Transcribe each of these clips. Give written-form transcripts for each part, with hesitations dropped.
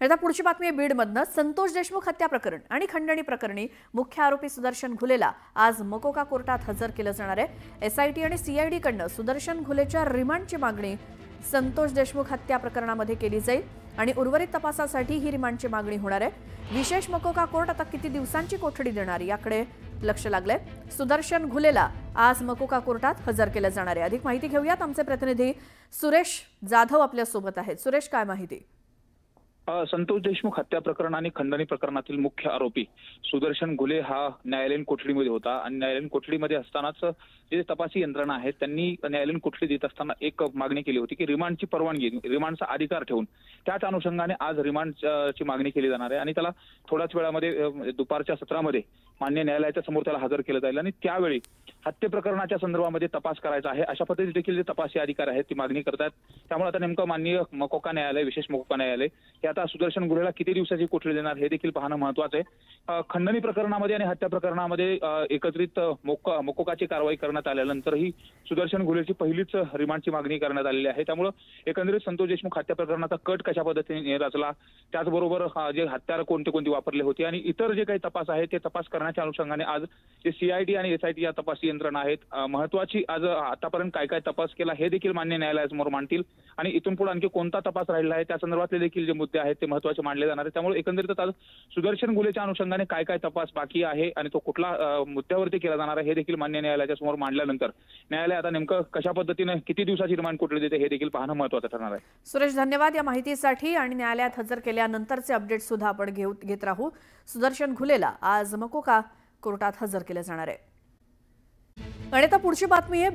आता पुढची बातमी आहे बीडमधनं। संतोष देशमुख हत्या प्रकरण आणि खंडणी प्रकरणी मुख्य आरोपी सुदर्शन घुलेला आज मकोका कोर्टात हजर केलं जाणार आहे। एसआयटी आणि सीआयडी कडनं सुदर्शन घुलेच्या रिमांडची मागणी संतोष देशमुख हत्या प्रकरणामध्ये केली जाईल आणि उर्वरित तपासासाठी ही रिमांडची मागणी होणार आहे। विशेष मकोका कोर्ट आता किती दिवसांची कोठडी देणार याकडे लक्ष लागलंय। सुदर्शन घुलेला आज मकोका कोर्टात हजर केलं जाणार आहे। अधिक माहिती घेऊयात, आमचे प्रतिनिधी सुरेश जाधव आपल्या सोबत आहेत। सुरेश, काय माहिती? संतोष देशमुख हत्या प्रकरण आणि खंडणी प्रकरणातील मुख्य आरोपी सुदर्शन घुले हा न्यायालयीन कोठडीमध्ये होता आणि न्यायालयीन कोठडीमध्ये असतानाच जे तपासी यंत्रणा आहे त्यांनी न्यायालयीन कोठडी देत असताना एक मागणी केली होती की रिमांडची परवानगी, रिमांडचा अधिकार ठेवून त्याच अनुषंगाने आज रिमांडची मागणी केली जाणार आहे आणि त्याला थोड्याच वेळामध्ये दुपारच्या सत्रामध्ये मान्य न्यायालयाच्या समोर त्याला हजर केलं जाईल आणि त्यावेळी हत्या प्रकरणाच्या संदर्भामध्ये तपास करायचा आहे अशा पद्धतीने देखील जे तपासी अधिकारी आहेत ती मागणी करतात। त्यामुळे आता नेमकं माननीय मकोका न्यायालय, विशेष मकोका न्यायालय हे आता सुदर्शन घुलेला किती दिवसाची कोठडी देणार हे देखील पाहणं महत्त्वाचं आहे। खंडणी प्रकरणामध्ये आणि हत्या प्रकरणामध्ये एकत्रित मकोकाची कारवाई करण्यात आल्यानंतरही सुदर्शन घुलेची पहिलीच रिमांडची मागणी करण्यात आलेली आहे। त्यामुळे एकंदरीत संतोष देशमुख हत्या प्रकरणाचा कट कशा पद्धतीने रचला, त्याचबरोबर जे हत्यार कोणते कोणते वापरले होते आणि इतर जे काही तपास आहे ते तपास करण्याच्या अनुषंगाने आज जे सीआयडी आणि एसआयटी या तपासी यंत्रणा आहेत महत्त्वाची आज आतापर्यंत काय काय तपास केला हे देखील मान्य न्यायालयासमोर मांडतील आणि इथून पुढे आणखी कोणता तपास राहिला आहे त्या संदर्भातले देखील जे मुद्दे आहेत ते महत्त्वाचे मानले जाणार आहेत। त्यामुळे एकंदरीत आज सुदर्शन घुलेच्या अनुषंगाने काय काय तपास बाकी आहे आणि तो कुठला मुद्द्यावरती केला जाणार आहे हे देखील मान्य न्यायालयाच्या समोर मांडल्यानंतर न्यायालय आता नेमकं कशा पद्धतीने किती दिवसाची रिमांड कोठडी देते हे देखील पाहणं महत्त्वाचं ठरणार आहे। सुरेश, धन्यवाद या माहितीसाठी आणि न्यायालयात हजर केल्यानंतरचे अपडेट सुद्धा आपण घेत राहू। सुदर्शन घुलेला आज मकोका कोर्टात हजर केलं जाणार आहे। आणि आता पुढची बातमी आहे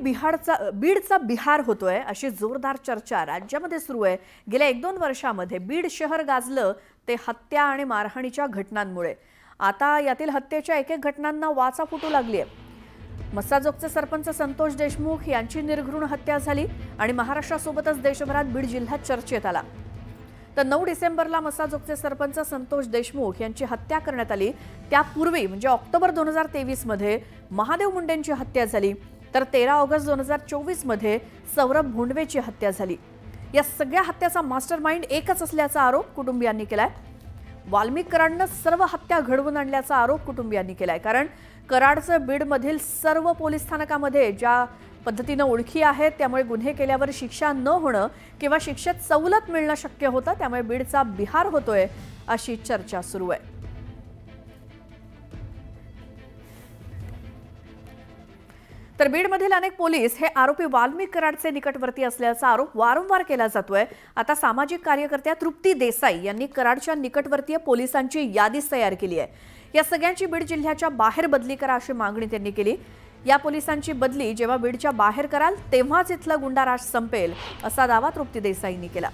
बीडचा बिहार होतोय अशी जोरदार चर्चा राज्यामध्ये सुरू आहे। गेल्या 1-2 वर्षांमध्ये बीड शहर गाजलं ते हत्या आणि मारहाणीच्या घटनांमुळे। आता यातील हत्येच्या एक घटनांना वाचा फुटू लागली आहे। मस्साजोगचे सरपंच संतोष देशमुख यांची निर्घृण हत्या झाली आणि महाराष्ट्रासोबतच देशभरात बीड जिल्हा चर्चेत आला। तर 9 डिसेंबरला मस्साजोगचे सरपंच संतोष देशमुख यांची हत्या करण्यात आली। त्यापूर्वी म्हणजे ऑक्टोबर 2023 मध्ये महादेव मुंडेंची हत्या झाली, तर 13 ऑगस्ट 2024 मध्ये सौरभ भोंडवेची हत्या झाली। या सगळ्या हत्याचा मास्टरमाइंड एकच असल्याचा आरोप कुटुंबियांनी केलाय। वाल्मिक कराडनं सर्व हत्या घडवून आणल्याचा आरोप कुटुंबियांनी केलाय, कारण कराडचं बीडमधील सर्व पोलीस स्थानकामध्ये ज्या पद्धतीने ओळखी आहेत त्यामुळे गुन्हे केल्यावर शिक्षा न होणं किंवा शिक्षेत सवलत मिळणं शक्य होतं, त्यामुळे बीडचा बिहार होतोय अशी चर्चा सुरू आहे। तर बीडमधील अनेक पोलीस हे आरोपी वाल्मिक कराडचे निकटवर्ती असल्याचा आरोप वारंवार केला जातोय। आता सामाजिक कार्यकर्त्या तृप्ती देसाई यांनी कराडच्या निकटवर्तीय पोलिसांची यादीच तयार केली आहे। या सगळ्यांची बीड जिल्ह्याच्या बाहेर बदली करा अशी मागणी त्यांनी केली। या पोलिसांची बदली जेव्हा बीडच्या बाहेर कराल तेव्हाच इथला गुंडाराज संपेल असा दावा तृप्ती देसाईंनी केला।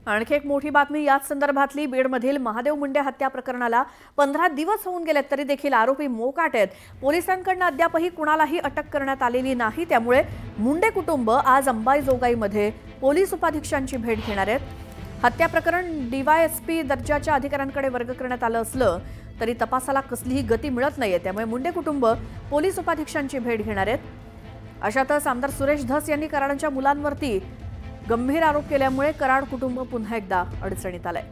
आणखी एक मोठी बातमी याच संदर्भातली। बीडमधील महादेव मुंडे हत्या प्रकरणाला 15 दिवस होऊन गेले तरी देखील आरोपी मोकाट आहेत। पोलिसांकडून अद्यापही कुणालाही अटक करण्यात आलेली नाही, त्यामुळे मुंडे कुटुंब आज अंबाजोगाईमध्ये पोलीस उपाधीक्षकांची भेट घेणार आहेत। हत्या प्रकरण डीवायएसपी दर्जाच्या अधिकाऱ्यांकडे वर्ग करण्यात आलं असलं तरी तपासाला कसलीही गती मिळत नाहीये, त्यामुळे मुंडे कुटुंब पोलीस उपाधीक्षकांची भेट घेणार आहेत। अशातच आमदार सुरेश धस यांनी कराडांच्या मुलांवरती गंभीर आरोप केल्यामुळे कराड कुटुंब पुन्हा एकदा अडचणीत आलंय।